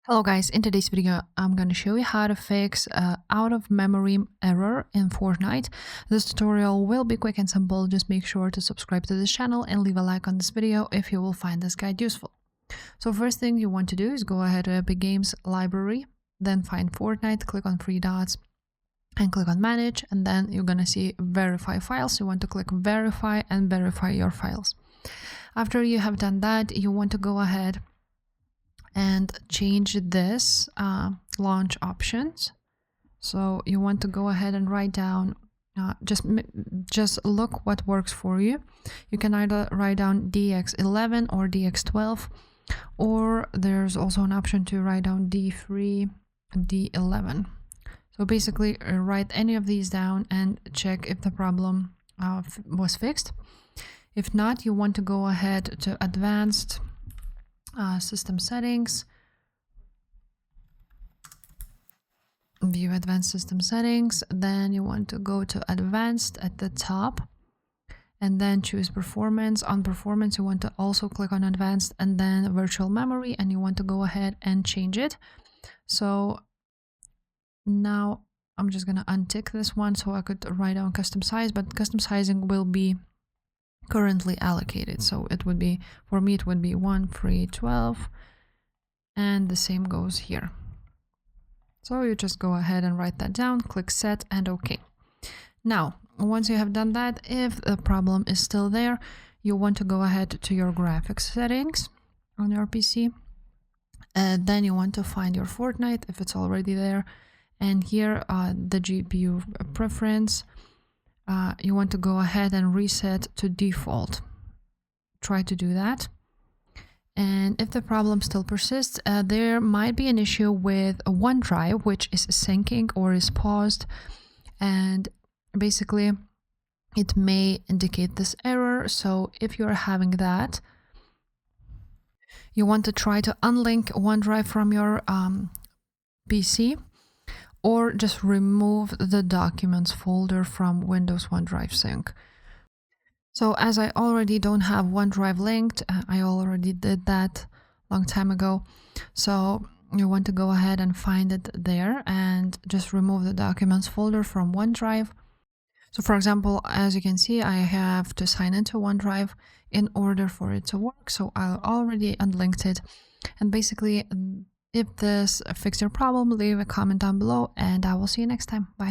Hello guys, in today's video I'm going to show you how to fix out of memory error in Fortnite. This tutorial will be quick and simple. Just make sure to subscribe to this channel and leave a like on this video if you will find this guide useful. So first thing you want to do is go ahead to Epic Games library, then find Fortnite, click on three dots and click on manage, and then you're going to see verify files. You want to click verify and verify your files. After you have done that, you want to go ahead and change this launch options. So you want to go ahead and write down just look what works for you. You can either write down DX11 or DX12, or there's also an option to write down D3, D11. So basically write any of these down and check if the problem was fixed. If not, you want to go ahead to advanced system settings, view advanced system settings, then you want to go to advanced at the top and then choose performance. On performance you want to also click on advanced and then virtual memory, and you want to go ahead and change it. So now I'm just gonna untick this one so I could write down custom size, but custom sizing will be currently allocated, so it would be, for me it would be 1 3 12, and the same goes here. So you just go ahead and write that down, click set and OK. Now once you have done that, if the problem is still there, you want to go ahead to your graphics settings on your PC, and then you want to find your Fortnite if it's already there, and here the GPU preference, you want to go ahead and reset to default. Try to do that. And if the problem still persists, there might be an issue with OneDrive, which is syncing or is paused, and basically it may indicate this error. So if you're having that, you want to try to unlink OneDrive from your PC, or just remove the documents folder from Windows OneDrive Sync. So as I already don't have OneDrive linked, I already did that long time ago. So you want to go ahead and find it there and just remove the documents folder from OneDrive. So for example, as you can see, I have to sign into OneDrive in order for it to work. So I already unlinked it. And basically, if this fixed your problem, leave a comment down below and I will see you next time. Bye.